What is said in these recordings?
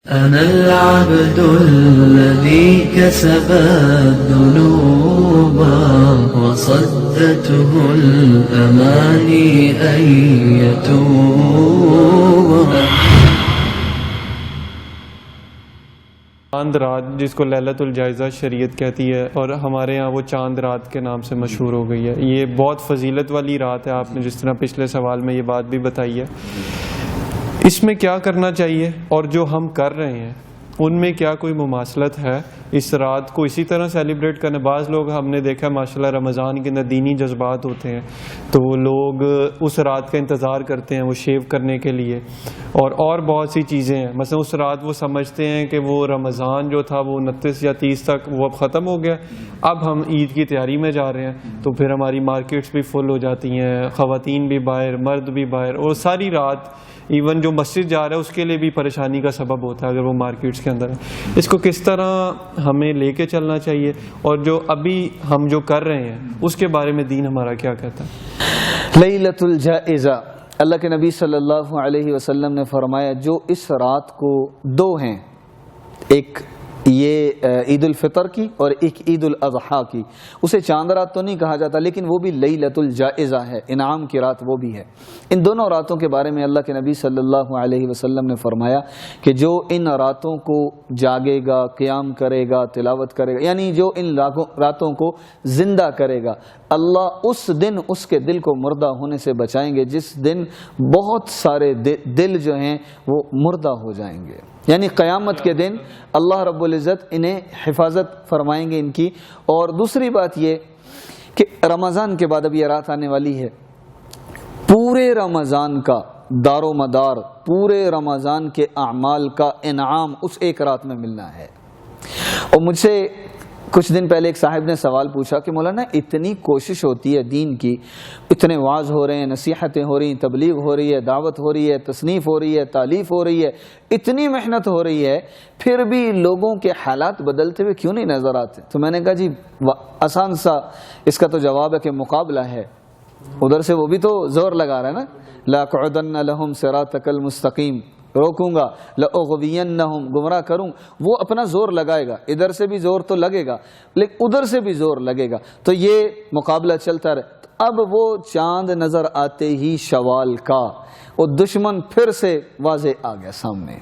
أنا العبد الذي كسب الذنوب وصدته الأماني أن يتوب. چاند رات جس کو لیلۃ الجائزہ شریعت کہتی ہے اور ہمارے ہاں وہ چاند رات کے نام سے مشہور ہو گئی ہے. یہ بہت فضیلت والی رات ہے. آپ نے جس طرح پچھلے سوال میں یہ بات بھی بتائی ہے. اس میں کیا کرنا چاہیے اور جو ہم کر رہے ہیں ان میں کیا کوئی مماثلت ہے؟ اس رات کو اسی طرح سیلیبریٹ کرنا. بعض لوگ ہم نے دیکھا ماشاءاللہ رمضان کے اندر دینی جذبات ہوتے ہیں تو وہ لوگ اس رات کا انتظار کرتے ہیں وہ شیو کرنے کے لیے اور بہت سی چیزیں ہیں. مثلا اس رات وہ سمجھتے ہیں کہ وہ رمضان جو تھا وہ 29 یا 30 تک وہ اب ختم ہو گیا, اب ہم عید کی تیاری میں جا رہے ہیں تو پھر ہماری مارکیٹس بھی فل ہو جاتی ہیں, خواتین بھی باہر, مرد بھی باہر, اور ساری رات ایون جو مسجد جا رہا ہے اس کے لیے بھی پریشانی کا سبب ہوتا ہے اگر وہ مارکیٹس کے اندر ہے. اس کو کس طرح ہمیں لے کے چلنا چاہیے اور جو ابھی ہم جو کر رہے ہیں اس کے بارے میں دین ہمارا کیا کہتا ہے؟ لیلۃ الجائزہ, اللہ کے نبی صلی اللہ علیہ وسلم نے فرمایا جو اس رات کو دو ہیں, ایک یہ عید الفطر کی اور ایک عید الاضحیٰ کی, اسے چاند رات تو نہیں کہا جاتا لیکن وہ بھی لیلۃ الجائزہ ہے, انعام کی رات وہ بھی ہے. ان دونوں راتوں کے بارے میں اللہ کے نبی صلی اللہ علیہ وسلم نے فرمایا کہ جو ان راتوں کو جاگے گا, قیام کرے گا, تلاوت کرے گا, یعنی جو ان راتوں کو زندہ کرے گا, اللہ اس دن اس کے دل کو مردہ ہونے سے بچائیں گے جس دن بہت سارے دل جو ہیں وہ مردہ ہو جائیں گے. یعنی قیامت کے دن اللہ رب العزت انہیں حفاظت فرمائیں گے ان کی. اور دوسری بات یہ کہ رمضان کے بعد اب یہ رات آنے والی ہے, پورے رمضان کا دار و مدار, پورے رمضان کے اعمال کا انعام اس ایک رات میں ملنا ہے. اور مجھ سے کچھ دن پہلے ایک صاحب نے سوال پوچھا کہ مولانا اتنی کوشش ہوتی ہے دین کی, اتنے وعظ ہو رہے ہیں, نصیحتیں ہو رہی ہیں, تبلیغ ہو رہی ہے, دعوت ہو رہی ہے, تصنیف ہو رہی ہے, تالیف ہو رہی ہے, اتنی محنت ہو رہی ہے, پھر بھی لوگوں کے حالات بدلتے ہوئے کیوں نہیں نظر آتے؟ تو میں نے کہا جی آسان سا اس کا تو جواب ہے کہ مقابلہ ہے. ادھر سے وہ بھی تو زور لگا رہا ہے نا, لَأَقْعُدَنَّ لَهُمْ صِرَاطَكَ الْمُسْتَقِيمَ, روکوں گا, لَأُغْوِيَنَّهُمْ, گمراہ کروں. وہ اپنا زور لگائے گا, ادھر سے بھی زور تو لگے گا لیکن ادھر سے بھی زور لگے گا, تو یہ مقابلہ چلتا رہے. اب وہ چاند نظر آتے ہی شوال کا وہ دشمن پھر سے واضح آ گیا سامنے.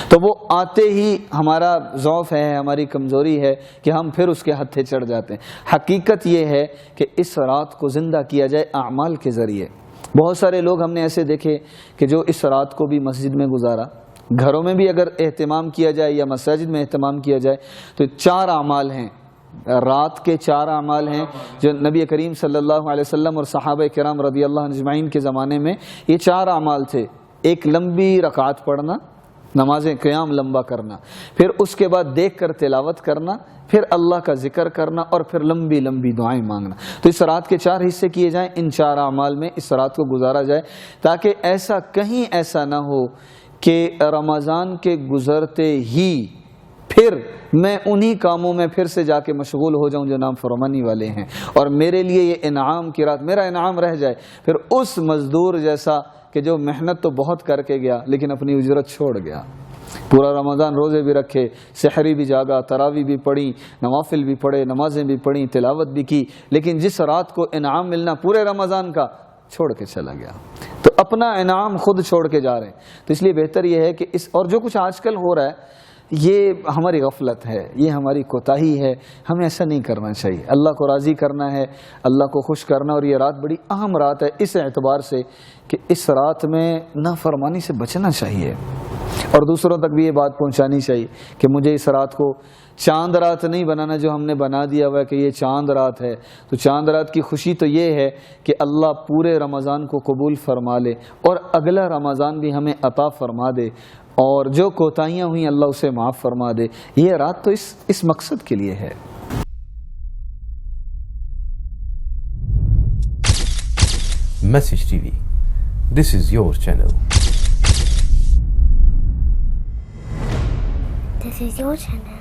تو وہ آتے ہی ہمارا ضعف ہے, ہماری کمزوری ہے کہ ہم پھر اس کے ہتھے چڑھ جاتے ہیں. حقیقت یہ ہے کہ اس رات کو زندہ کیا جائے اعمال کے ذریعے. بہت سارے لوگ ہم نے ایسے دیکھے کہ جو اس رات کو بھی مسجد میں گزارا, گھروں میں بھی اگر اہتمام کیا جائے یا مساجد میں اہتمام کیا جائے تو 4 اعمال ہیں, رات کے 4 اعمال ہیں جو نبی کریم صلی اللہ علیہ وسلم اور صحابہ کرام رضی اللہ عنہ اجمعین کے زمانے میں یہ 4 اعمال تھے. ایک لمبی رکعت پڑھنا, نماز قیام لمبا کرنا, پھر اس کے بعد دیکھ کر تلاوت کرنا, پھر اللہ کا ذکر کرنا, اور پھر لمبی لمبی دعائیں مانگنا. تو اس رات کے 4 حصے کیے جائیں, ان 4 اعمال میں اس رات کو گزارا جائے تاکہ ایسا نہ ہو کہ رمضان کے گزرتے ہی پھر میں انہی کاموں میں پھر سے جا کے مشغول ہو جاؤں جو نام فرمانی والے ہیں, اور میرے لیے یہ انعام کی رات میرا انعام رہ جائے پھر اس مزدور جیسا کہ جو محنت تو بہت کر کے گیا لیکن اپنی اجرت چھوڑ گیا. پورا رمضان روزے بھی رکھے, سحری بھی جاگا, تراوی بھی پڑھی, نوافل بھی پڑھے, نمازیں بھی پڑھی, تلاوت بھی کی, لیکن جس رات کو انعام ملنا پورے رمضان کا چھوڑ کے چلا گیا. تو اپنا انعام خود چھوڑ کے جا رہے ہیں. تو اس لیے بہتر یہ ہے کہ اور جو کچھ آج کل ہو رہا ہے یہ ہماری غفلت ہے, یہ ہماری کوتاہی ہے. ہمیں ایسا نہیں کرنا چاہیے. اللہ کو راضی کرنا ہے, اللہ کو خوش کرنا, اور یہ رات بڑی اہم رات ہے اس اعتبار سے کہ اس رات میں نافرمانی سے بچنا چاہیے اور دوسروں تک بھی یہ بات پہنچانی چاہیے کہ مجھے اس رات کو چاند رات نہیں بنانا جو ہم نے بنا دیا ہوا ہے کہ یہ چاند رات ہے. تو چاند رات کی خوشی تو یہ ہے کہ اللہ پورے رمضان کو قبول فرما لے اور اگلا رمضان بھی ہمیں عطا فرما دے, اور جو کوتاہیاں ہوئیں اللہ اسے معاف فرما دے. یہ رات تو اس مقصد کے لیے ہے. Message TV. This is your channel. This is your channel.